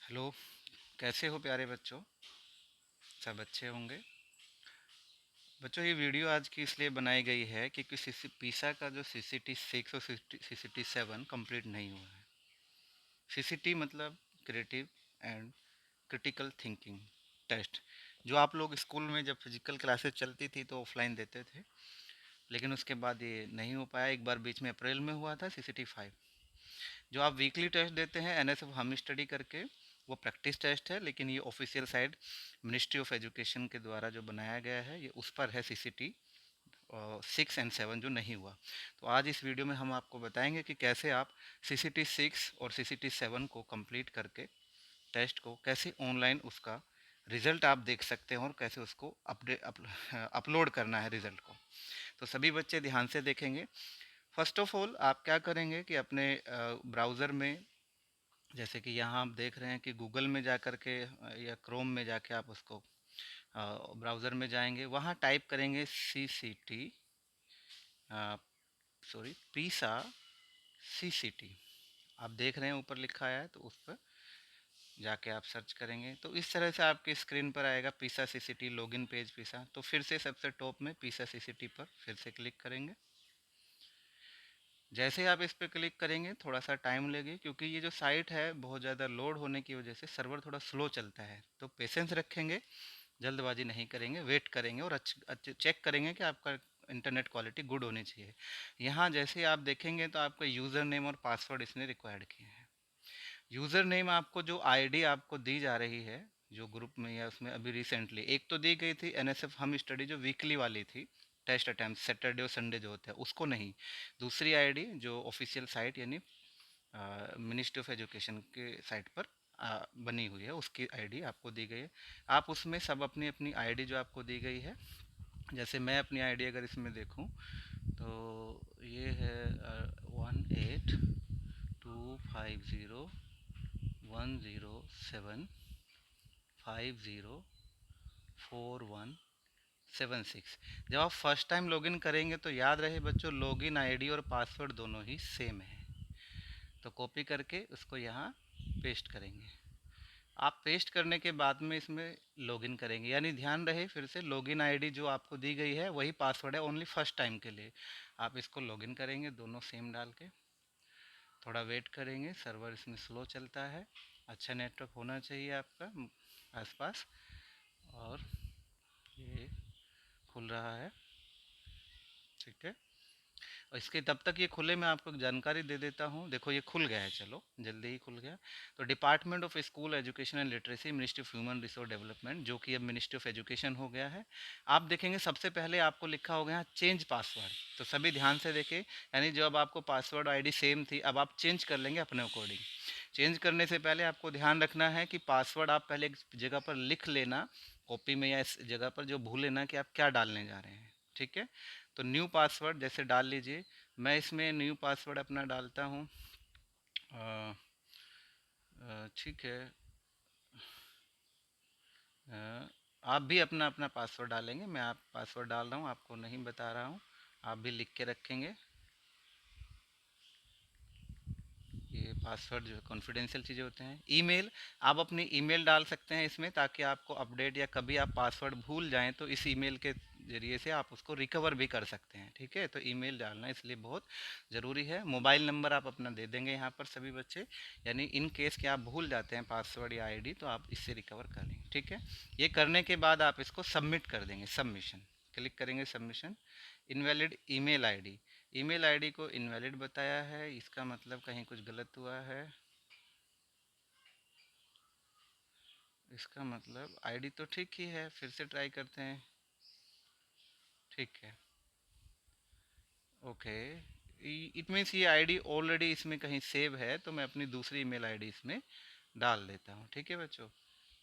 Hello. कैसे हो प्यारे बच्चों? सब अच्छे होंगे। बच्चों, ये वीडियो आज की इसलिए बनाई गई है क्योंकि पीसा का जो CCT 6 और CCT 7 कंप्लीट नहीं हुआ है। CCT मतलब creative and critical thinking test, जो आप लोग स्कूल में जब फिजिकल क्लासेस चलती थी तो ऑफलाइन देते थे, लेकिन उसके बाद ये नहीं हो पाया। एक बार बीच में अप्रैल में हुआ था CCT 5। जो आप वीकली टेस्ट देते हैं NSF हम स्टडी करके, वो प्रैक्टिस टेस्ट है, लेकिन ये official site ministry of education के द्वारा जो बनाया गया है, ये उस पर है CCT 6 और 7 जो नहीं हुआ। तो आज इस वीडियो में हम आपको बताएंगे कि कैसे आप CCT 6 और CCT 7 को कंप्लीट करके टेस्ट को कैसे ऑनलाइन उसका रिज़ल्ट आप देख सकते हैं और कैसे उसको अपलोड करना है रिज़ल्ट को। तो सभी बच्चे ध्यान से देखेंगे। फर्स्ट ऑफ ऑल आप क्या करेंगे कि अपने ब्राउज़र में, जैसे कि यहाँ आप देख रहे हैं कि गूगल में जा कर के या क्रोम में जाके आप उसको ब्राउज़र में जाएंगे, वहाँ टाइप करेंगे CCT, सॉरी पीसा CCT। आप देख रहे हैं ऊपर लिखा है, तो उस पर जाके आप सर्च करेंगे तो इस तरह से आपकी स्क्रीन पर आएगा पीसा CCT लॉगिन पेज पीसा। तो फिर से सबसे टॉप में पीसा CCT पर फिर से क्लिक करेंगे। जैसे ही आप इस पर क्लिक करेंगे थोड़ा सा टाइम लेगी, क्योंकि ये जो साइट है बहुत ज़्यादा लोड होने की वजह से सर्वर थोड़ा स्लो चलता है। तो पेशेंस रखेंगे, जल्दबाजी नहीं करेंगे, वेट करेंगे और अच्छे चेक करेंगे कि आपका इंटरनेट क्वालिटी गुड होनी चाहिए। यहाँ जैसे ही आप देखेंगे तो आपका यूज़र नेम और पासवर्ड इसने रिक्वायर्ड किए हैं। यूज़र नेम आपको जो आईडी आपको दी जा रही है जो ग्रुप में या उसमें अभी रिसेंटली एक तो दी गई थी NSF हम स्टडी जो वीकली वाली थी, टेस्ट अटैम्प्ट सैटरडे और संडे जो होता है उसको नहीं। दूसरी आईडी जो ऑफिशियल साइट यानी मिनिस्ट्री ऑफ एजुकेशन के साइट पर बनी हुई है, उसकी आईडी आपको दी गई है। आप उसमें सब अपनी अपनी आईडी जो आपको दी गई है, जैसे मैं अपनी आईडी अगर इसमें देखूं तो ये है 18250107504176। जब आप फर्स्ट टाइम लॉगिन करेंगे तो याद रहे बच्चों, लॉगिन आईडी और पासवर्ड दोनों ही सेम है। तो कॉपी करके उसको यहाँ पेस्ट करेंगे। आप पेस्ट करने के बाद में इसमें लॉगिन करेंगे, यानी ध्यान रहे फिर से लॉगिन आईडी जो आपको दी गई है वही पासवर्ड है ओनली फर्स्ट टाइम के लिए। आप इसको लॉगिन करेंगे दोनों सेम डाल के, थोड़ा वेट करेंगे, सर्वर इसमें स्लो चलता है। अच्छा नेटवर्क होना चाहिए आपका आसपास। और ये खुल रहा है, ठीक है। और इसके तब तक ये खुले मैं आपको एक जानकारी दे देता हूँ। देखो ये खुल गया है, चलो जल्दी ही खुल गया। तो department of school education and literacy ministry of human resource development, जो कि अब मिनिस्ट्री ऑफ एजुकेशन हो गया है। आप देखेंगे सबसे पहले आपको लिखा हो गया चेंज पासवर्ड। तो सभी ध्यान से देखें, यानी जब आपको पासवर्ड आईडी सेम थी, अब आप चेंज कर लेंगे अपने अकॉर्डिंग। चेंज करने से पहले आपको ध्यान रखना है कि पासवर्ड आप पहले एक जगह पर लिख लेना, कॉपी में या इस जगह पर जो भूल लेना कि आप क्या डालने जा रहे हैं, ठीक है। तो न्यू पासवर्ड जैसे डाल लीजिए। मैं इसमें न्यू पासवर्ड अपना डालता हूँ, ठीक है। आप भी अपना अपना पासवर्ड डालेंगे, मैं आप पासवर्ड डाल रहा हूँ, आपको नहीं बता रहा हूँ, आप भी लिख के रखेंगे। ये पासवर्ड जो कॉन्फिडेंशियल चीज़ें होते हैं। ईमेल, आप अपनी ईमेल डाल सकते हैं इसमें, ताकि आपको अपडेट या कभी आप पासवर्ड भूल जाएं तो इस ईमेल के ज़रिए से आप उसको रिकवर भी कर सकते हैं, ठीक है। तो ईमेल डालना इसलिए बहुत ज़रूरी है। मोबाइल नंबर आप अपना दे देंगे यहाँ पर सभी बच्चे, यानी इन केस कि आप भूल जाते हैं पासवर्ड या आईडी तो आप इससे रिकवर कर लेंगे, ठीक है। ये करने के बाद आप इसको सबमिट कर देंगे, सबमिशन क्लिक करेंगे, submission. Invalid email ID, email ID को इनवैलिड बताया है, इसका मतलब कहीं कुछ गलत हुआ है। इसका मतलब आईडी तो ठीक ही है, फिर से ट्राई करते हैं, ठीक है, ओके। इट मीन्स ये आईडी ऑलरेडी इसमें कहीं सेव है, तो मैं अपनी दूसरी ईमेल आईडी इसमें डाल देता हूँ, ठीक है बच्चों,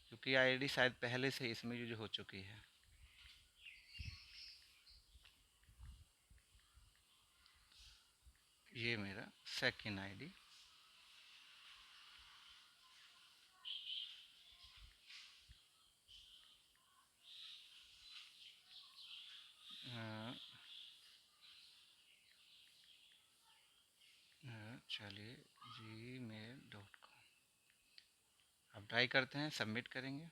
क्योंकि आईडी शायद पहले से इसमें यूज हो चुकी है। ये मेरा सेकेंड आईडी, चलिए gmail.com। ट्राई करते हैं, सबमिट करेंगे।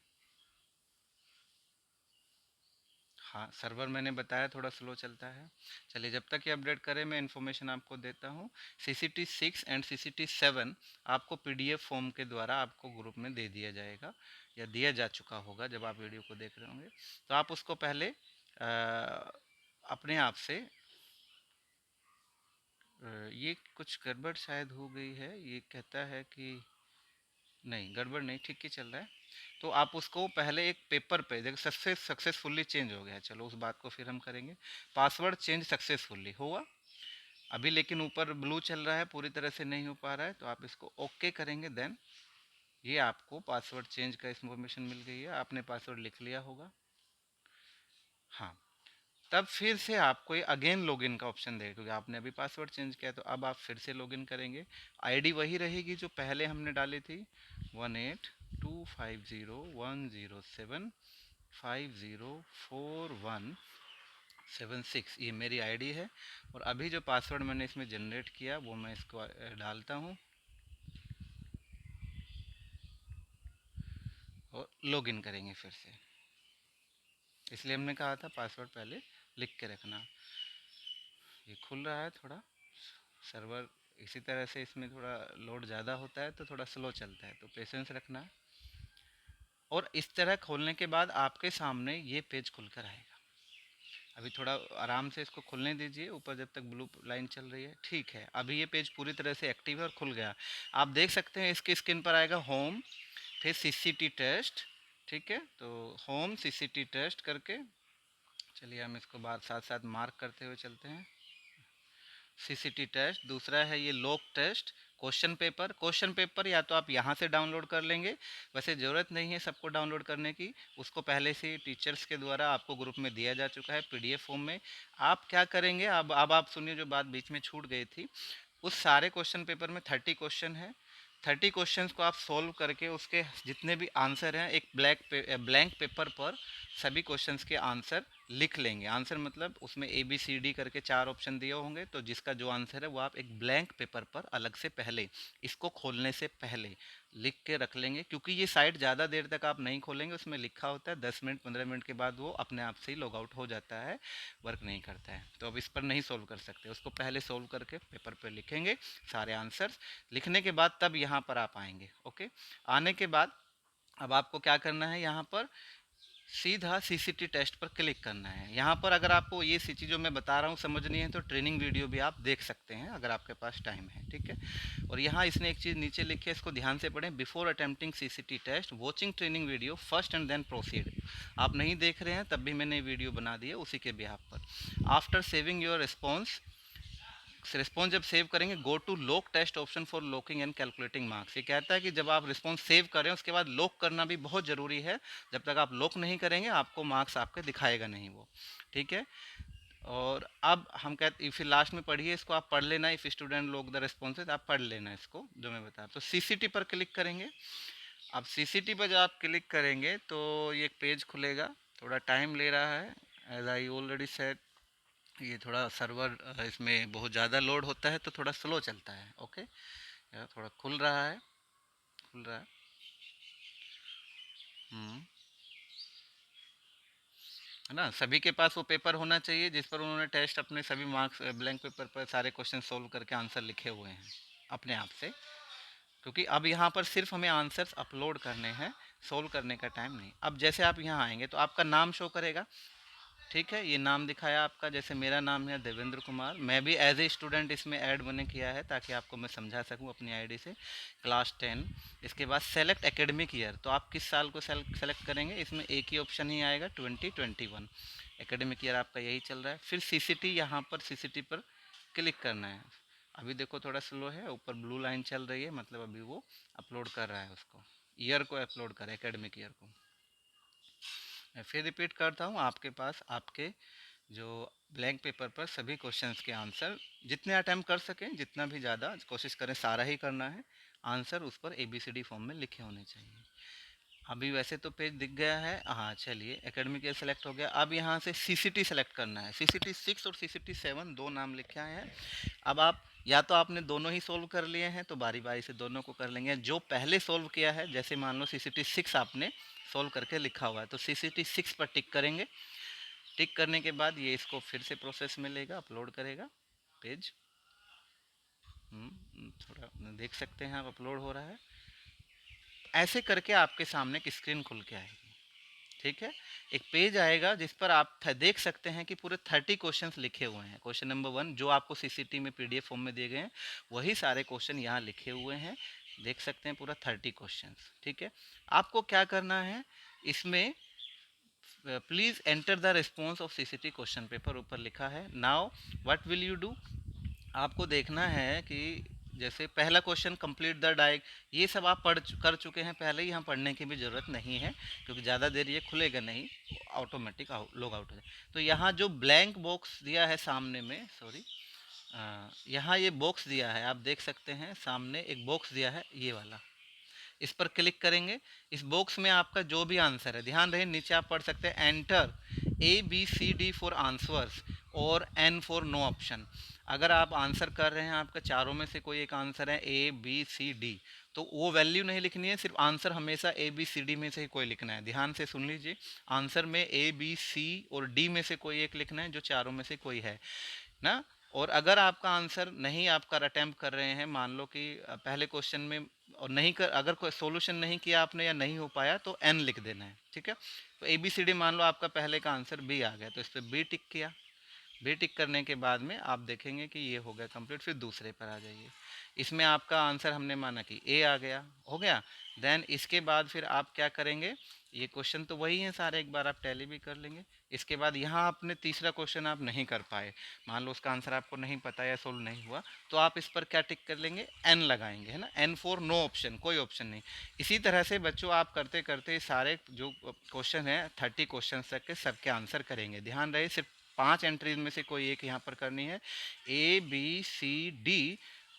हाँ, सर्वर मैंने बताया थोड़ा स्लो चलता है। चलिए, जब तक ये अपडेट करे मैं इन्फॉर्मेशन आपको देता हूँ। CCT 6 एंड CCT 7 आपको PDF फॉर्म के द्वारा आपको ग्रुप में दे दिया जाएगा, या दिया जा चुका होगा जब आप वीडियो को देख रहे होंगे। तो आप उसको पहले अपने आप से ये कुछ गड़बड़ शायद हो गई है, ये कहता है कि नहीं, गड़बड़ नहीं, ठीक ही चल रहा है। तो आप उसको पहले एक पेपर पे देखो, सक्सेसफुली चेंज हो गया है, चलो उस बात को फिर हम करेंगे। पासवर्ड चेंज सक्सेसफुली हुआ अभी, लेकिन ऊपर ब्लू चल रहा है, पूरी तरह से नहीं हो पा रहा है, तो आप इसको ओके करेंगे। देन ये आपको पासवर्ड चेंज का इन्फॉर्मेशन मिल गई है, आपने पासवर्ड लिख लिया होगा। हाँ, तब फिर से आपको ये अगेन लॉगिन का ऑप्शन देगा, क्योंकि आपने अभी पासवर्ड चेंज किया, तो अब आप फिर से लॉगिन करेंगे। आईडी वही रहेगी जो पहले हमने डाली थी, 18250107504176, ये मेरी आईडी है। और अभी जो पासवर्ड मैंने इसमें जनरेट किया वो मैं इसको डालता हूँ और लॉगिन करेंगे फिर से। इसलिए हमने कहा था पासवर्ड पहले लिख के रखना। ये खुल रहा है थोड़ा सर्वर, इसी तरह से इसमें थोड़ा लोड ज़्यादा होता है तो थोड़ा स्लो चलता है, तो पेशेंस रखना। और इस तरह खोलने के बाद आपके सामने ये पेज खुलकर आएगा। अभी थोड़ा आराम से इसको खुलने दीजिए, ऊपर जब तक ब्लू लाइन चल रही है। ठीक है, अभी ये पेज पूरी तरह से एक्टिव है और खुल गया। आप देख सकते हैं इसकी स्क्रीन पर आएगा होम, फिर CCT टेस्ट। ठीक है, तो होम CCT टेस्ट करके चलिए हम इसको बाद साथ साथ मार्क करते हुए चलते हैं। CCT टेस्ट, दूसरा है ये लॉक टेस्ट। क्वेश्चन पेपर या तो आप यहाँ से डाउनलोड कर लेंगे, वैसे ज़रूरत नहीं है सबको डाउनलोड करने की, उसको पहले से टीचर्स के द्वारा आपको ग्रुप में दिया जा चुका है PDF फॉर्म में। आप क्या करेंगे, अब आप सुनिए, जो बात बीच में छूट गई थी। उस सारे क्वेश्चन पेपर में 30 क्वेश्चन है। 30 क्वेश्चंस को आप सॉल्व करके उसके जितने भी आंसर हैं एक ब्लैंक पेपर पर सभी क्वेश्चंस के आंसर लिख लेंगे। आंसर मतलब उसमें ABCD करके 4 ऑप्शन दिए होंगे, तो जिसका जो आंसर है वो आप एक ब्लैंक पेपर पर अलग से पहले, इसको खोलने से पहले लिख के रख लेंगे। क्योंकि ये साइट ज़्यादा देर तक आप नहीं खोलेंगे, उसमें लिखा होता है 10 मिनट 15 मिनट के बाद वो अपने आप से ही लॉग आउट हो जाता है, वर्क नहीं करता है। तो अब इस पर नहीं सोल्व कर सकते, उसको पहले सोल्व करके पेपर पर लिखेंगे सारे आंसर्स। लिखने के बाद तब यहाँ पर आप आएंगे। ओके, आने के बाद अब आपको क्या करना है, यहाँ पर सीधा CCT टेस्ट पर क्लिक करना है। यहाँ पर अगर आपको ये चीज़ जो मैं बता रहा हूँ समझनी है तो ट्रेनिंग वीडियो भी आप देख सकते हैं अगर आपके पास टाइम है। ठीक है, और यहाँ इसने एक चीज़ नीचे लिखी है, इसको ध्यान से पढ़ें। Before attempting CCT test watching training video first and then proceed. आप नहीं देख रहे हैं तब भी मैंने वीडियो बना दी है उसी के बिहाफ पर। आफ्टर सेविंग योर रिस्पॉन्स जब सेव करेंगे, go to lock test option for locking and calculating marks. ये कहता है कि जब आप रिस्पॉन्स सेव करें उसके बाद लॉक करना भी बहुत ज़रूरी है। जब तक आप लॉक नहीं करेंगे आपको मार्क्स आपके दिखाएगा नहीं वो। ठीक है, और अब हम कहते फिर लास्ट में पढ़िए इसको, आप पढ़ लेना। If student lock the responses, आप पढ़ लेना इसको जो मैं बता। तो CCT पर क्लिक करेंगे। अब CCT पर जब आप क्लिक करेंगे तो ये एक पेज खुलेगा, थोड़ा टाइम ले रहा है। एज आई ऑलरेडी सेड, ये थोड़ा सर्वर इसमें बहुत ज़्यादा लोड होता है तो थोड़ा स्लो चलता है। ओके, यार थोड़ा खुल रहा है, खुल रहा है। हम्म, है ना, सभी के पास वो पेपर होना चाहिए जिस पर उन्होंने टेस्ट अपने सभी मार्क्स ब्लैंक पेपर पर सारे क्वेश्चन सोल्व करके आंसर लिखे हुए हैं अपने आप से। क्योंकि अब यहाँ पर सिर्फ हमें आंसर्स अपलोड करने हैं, सोल्व करने का टाइम नहीं। अब जैसे आप यहाँ आएंगे तो आपका नाम शो करेगा। ठीक है, ये नाम दिखाया आपका, जैसे मेरा नाम है देवेंद्र कुमार। मैं भी एज ए स्टूडेंट इसमें ऐड बने किया है ताकि आपको मैं समझा सकूं अपनी आईडी से। क्लास 10। इसके बाद सेलेक्ट एकेडमिक ईयर, तो आप किस साल को सेलेक्ट करेंगे, इसमें एक ही ऑप्शन ही आएगा 2021। एकेडमिक ईयर आपका यही चल रहा है। फिर CCT, यहाँ पर CCT पर क्लिक करना है। अभी देखो थोड़ा स्लो है, ऊपर ब्लू लाइन चल रही है, मतलब अभी वो अपलोड कर रहा है उसको, ईयर को अपलोड कर, एकेडमिक ईयर को। मैं फिर रिपीट करता हूँ, आपके पास आपके जो ब्लैंक पेपर पर सभी क्वेश्चंस के आंसर जितने अटैम्प्ट कर सकें, जितना भी ज़्यादा कोशिश करें सारा ही करना है। आंसर उस पर ABCD फॉर्म में लिखे होने चाहिए। अभी वैसे तो पेज दिख गया है। हाँ चलिए, एकेडमिक ईयर सेलेक्ट हो गया। अब यहाँ से सीसीटी सेलेक्ट करना है। सीसीटी 6 और सीसीटी 7 दो नाम लिखे हैं। अब आप या तो आपने दोनों ही सोल्व कर लिए हैं तो बारी बारी से दोनों को कर लेंगे। जो पहले सोल्व किया है, जैसे मान लो सीसीटी 6 आपने सोल्व करके लिखा हुआ है, तो सीसीटी 6 पर टिक करेंगे। टिक करने के बाद ये इसको फिर से प्रोसेस में लेगा, अपलोड करेगा पेज। थोड़ा देख सकते हैं आप, अपलोड हो रहा है। ऐसे करके आपके सामने एक स्क्रीन खुल के आएगी। ठीक है, एक पेज आएगा जिस पर आप देख सकते हैं कि पूरे 30 क्वेश्चंस लिखे हुए हैं। क्वेश्चन नंबर 1 जो आपको सीसीटी में पीडीएफ फॉर्म में दिए गए हैं, वही सारे क्वेश्चन यहाँ लिखे हुए हैं। देख सकते हैं पूरा 30 क्वेश्चंस। ठीक है, आपको क्या करना है इसमें, please enter the response of CCT question paper, ऊपर लिखा है। Now what will you do, आपको देखना है कि जैसे पहला क्वेश्चन कंप्लीट द डाइग, ये सब आप कर चुके हैं पहले ही, यहाँ पढ़ने की भी ज़रूरत नहीं है क्योंकि ज़्यादा देर ये खुलेगा नहीं, ऑटोमेटिक लॉग आउट हो जाए। तो यहाँ जो ब्लैंक बॉक्स दिया है सामने में, सॉरी, यहाँ ये बॉक्स दिया है, आप देख सकते हैं सामने एक बॉक्स दिया है ये वाला, इस पर क्लिक करेंगे। इस बॉक्स में आपका जो भी आंसर है, ध्यान रहे नीचे आप पढ़ सकते हैं एंटर ABCD फॉर आंसर्स और N फॉर नो ऑप्शन। अगर आप आंसर कर रहे हैं, आपका चारों में से कोई एक आंसर है ABCD, तो वो वैल्यू नहीं लिखनी है, सिर्फ आंसर हमेशा ABCD में से ही कोई लिखना है। ध्यान से सुन लीजिए, आंसर में ABC और D में से कोई एक लिखना है, जो चारों में से कोई है ना। और अगर आपका आंसर नहीं, आप कर अटैम्प्ट कर रहे हैं, मान लो कि पहले क्वेश्चन में और नहीं कर, अगर कोई सोल्यूशन नहीं किया आपने या नहीं हो पाया तो एन लिख देना है। ठीक है, तो ABCD मान लो आपका पहले का आंसर बी आ गया, तो इस पर बी टिक किया। बी टिक करने के बाद में आप देखेंगे कि ये हो गया कंप्लीट। फिर दूसरे पर आ जाइए, इसमें आपका आंसर हमने माना कि ए आ गया, हो गया। देन इसके बाद फिर आप क्या करेंगे, ये क्वेश्चन तो वही है सारे, एक बार आप टैली भी कर लेंगे। इसके बाद यहाँ आपने तीसरा क्वेश्चन आप नहीं कर पाए, मान लो उसका आंसर आपको नहीं पता या सोल्व नहीं हुआ, तो आप इस पर क्या टिक कर लेंगे, एन लगाएंगे, है ना, एन फॉर नो ऑप्शन, कोई ऑप्शन नहीं। इसी तरह से बच्चों आप करते करते सारे जो क्वेश्चन है 30 क्वेश्चन तक के सबके आंसर करेंगे। ध्यान रहे सिर्फ 5 एंट्रीज में से कोई एक यहाँ पर करनी है, ABCD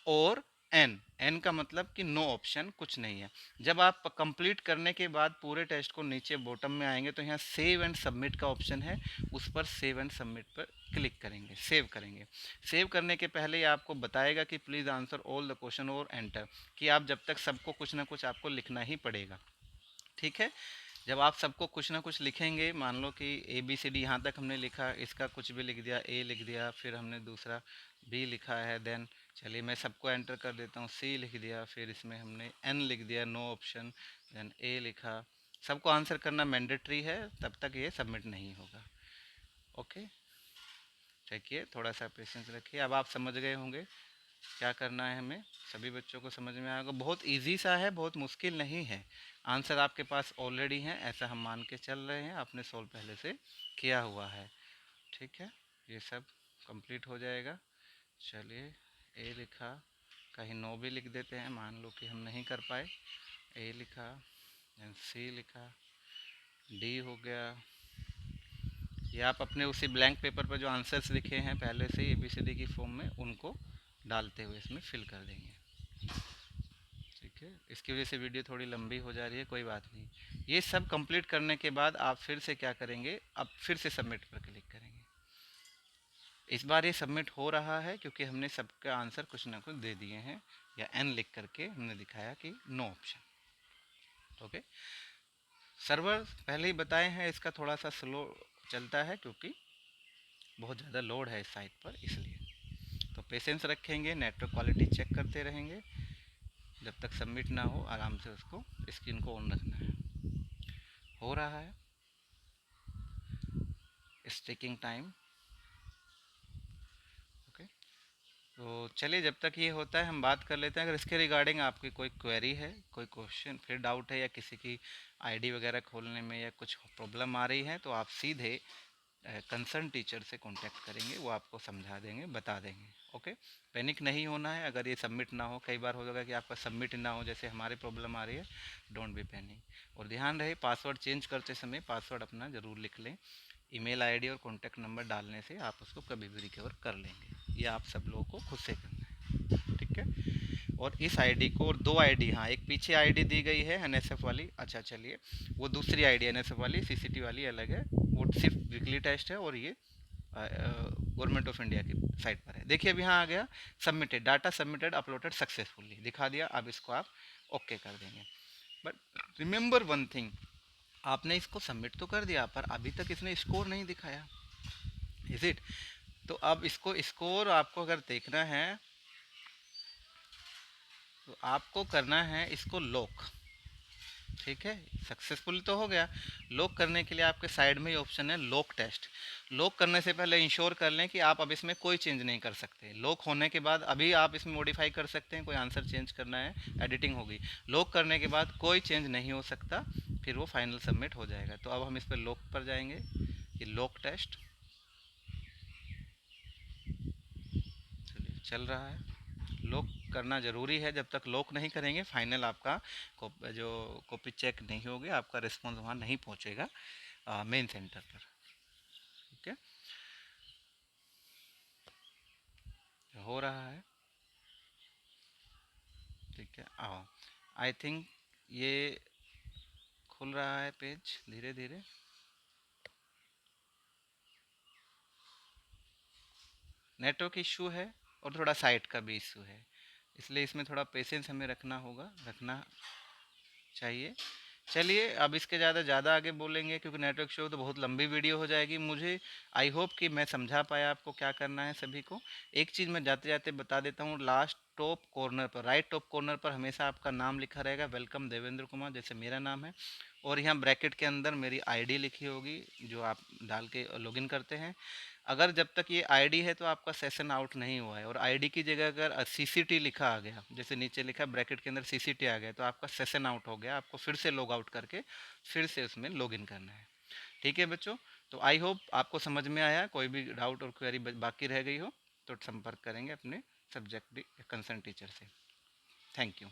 और एन। एन का मतलब कि नो ऑप्शन, कुछ नहीं है। जब आप कंप्लीट करने के बाद पूरे टेस्ट को नीचे बॉटम में आएंगे तो यहाँ सेव एंड सबमिट का ऑप्शन है, उस पर सेव एंड सबमिट पर क्लिक करेंगे, सेव करेंगे। सेव करने के पहले ही आपको बताएगा कि please answer all the question और एंटर, कि आप जब तक सबको कुछ ना कुछ आपको लिखना ही पड़ेगा। ठीक है, जब आप सबको कुछ ना कुछ लिखेंगे, मान लो कि ABCD यहाँ तक हमने लिखा, इसका कुछ भी लिख दिया, ए लिख दिया, फिर हमने दूसरा बी लिखा है, देन चलिए मैं सबको एंटर कर देता हूँ, सी लिख दिया, फिर इसमें हमने एन लिख दिया, नो ऑप्शन, देन ए लिखा। सबको आंसर करना मैंडेटरी है, तब तक ये सबमिट नहीं होगा। ओके, देखिए थोड़ा सा पेशेंस रखिए। अब आप समझ गए होंगे क्या करना है हमें, सभी बच्चों को समझ में आएगा। बहुत इजी सा है, बहुत मुश्किल नहीं है। आंसर आपके पास ऑलरेडी हैं, ऐसा हम मान के चल रहे हैं, आपने सोल्व पहले से किया हुआ है। ठीक है, ये सब कंप्लीट हो जाएगा। चलिए, ए लिखा, कहीं नो भी लिख देते हैं, मान लो कि हम नहीं कर पाए। ए लिखा, देन सी लिखा, डी हो गया। ये आप अपने उसी ब्लैंक पेपर पर जो आंसर्स लिखे हैं पहले से ABCD की फॉर्म में, उनको डालते हुए इसमें फिल कर देंगे। ठीक है, इसकी वजह से वीडियो थोड़ी लंबी हो जा रही है, कोई बात नहीं। ये सब कंप्लीट करने के बाद आप फिर से क्या करेंगे, अब फिर से सबमिट पर क्लिक करेंगे। इस बार ये सबमिट हो रहा है क्योंकि हमने सबका आंसर कुछ ना कुछ दे दिए हैं, या एन लिख करके हमने दिखाया कि नो ऑप्शन। ओके, सर्वर पहले ही बताए हैं इसका थोड़ा सा स्लो चलता है क्योंकि बहुत ज़्यादा लोड है इस साइट पर, इसलिए। तो पेशेंस रखेंगे, नेटवर्क क्वालिटी चेक करते रहेंगे, जब तक सबमिट ना हो आराम से उसको स्क्रीन को ऑन रखना है। हो रहा है, इट्स टेकिंग टाइम। ओके, तो चलिए जब तक ये होता है हम बात कर लेते हैं। अगर इसके रिगार्डिंग आपकी कोई क्वेरी है, कोई क्वेश्चन फिर डाउट है, या किसी की आईडी वगैरह खोलने में या कुछ प्रॉब्लम आ रही है, तो आप सीधे कंसर्न टीचर से कांटेक्ट करेंगे, वो आपको समझा देंगे, बता देंगे। ओके, पैनिक नहीं होना है अगर ये सबमिट ना हो। कई बार हो जाएगा कि आपका सबमिट ना हो, जैसे हमारे प्रॉब्लम आ रही है, डोंट बी पैनिक। और ध्यान रहे पासवर्ड चेंज करते समय पासवर्ड अपना ज़रूर लिख लें। ईमेल आईडी और कॉन्टैक्ट नंबर डालने से आप उसको कभी भी रिकवर कर लेंगे। ये आप सब लोगों को खुद से करना है। ठीक है, और इस आईडी को, और दो आईडी, हाँ एक पीछे आईडी दी गई है एनएसएफ वाली, अच्छा चलिए वो दूसरी आईडी एनएसएफ वाली, सीसीटी वाली अलग है, वो सिर्फ वीकली टेस्ट है, और ये गवर्नमेंट ऑफ इंडिया की साइट पर है। देखिए अब यहाँ आ गया submitted, data submitted uploaded successfully दिखा दिया। अब इसको आप ओके कर देंगे। बट रिमेंबर वन थिंग, आपने इसको सबमिट तो कर दिया, पर अभी तक इसने स्कोर नहीं दिखाया, इज इट? तो अब इसको स्कोर आपको अगर देखना है तो आपको करना है इसको लॉक। ठीक है, सक्सेसफुल तो हो गया। लॉक करने के लिए आपके साइड में ही ऑप्शन है लॉक टेस्ट। लॉक करने से पहले इंश्योर कर लें कि आप अब इसमें कोई चेंज नहीं कर सकते। लॉक होने के बाद अभी आप इसमें मॉडिफाई कर सकते हैं, कोई आंसर चेंज करना है, एडिटिंग होगी। लॉक करने के बाद कोई चेंज नहीं हो सकता, फिर वो फाइनल सबमिट हो जाएगा। तो अब हम इस पर लॉक पर जाएंगे, ये लॉक टेस्ट चल रहा है। लॉक करना ज़रूरी है, जब तक लॉक नहीं करेंगे फाइनल आपका जो कॉपी चेक नहीं होगी, आपका रिस्पॉन्स वहाँ नहीं पहुँचेगा मेन सेंटर पर। ठीक है, हो रहा है। ठीक है, आओ, आई थिंक ये खुल रहा है पेज धीरे धीरे। नेटवर्क इशू है और थोड़ा साइट का भी इशू है, इसलिए इसमें थोड़ा पेशेंस हमें रखना चाहिए। चलिए अब इसके ज़्यादा आगे बोलेंगे क्योंकि नेटवर्क शो तो बहुत लंबी वीडियो हो जाएगी। मुझे आई होप कि मैं समझा पाया आपको क्या करना है सभी को। एक चीज़ मैं जाते जाते बता देता हूँ, लास्ट टॉप कॉर्नर पर, राइट टॉप कॉर्नर पर हमेशा आपका नाम लिखा रहेगा, वेलकम देवेंद्र कुमार, जैसे मेरा नाम है, और यहाँ ब्रैकेट के अंदर मेरी आईडी लिखी होगी जो आप डाल के लॉगिन करते हैं। अगर जब तक ये आईडी है तो आपका सेशन आउट नहीं हुआ है, और आईडी की जगह अगर सीसीटी लिखा आ गया, जैसे नीचे लिखा ब्रैकेट के अंदर सीसीटी आ गया, तो आपका सेशन आउट हो गया, आपको फिर से लॉग आउट करके फिर से उसमें लॉगिन करना है। ठीक है बच्चों, तो आई होप आपको समझ में आया। कोई भी डाउट और क्वेरी बाकी रह गई हो तो संपर्क करेंगे अपने सब्जेक्ट कंसर्न टीचर से। Thank you.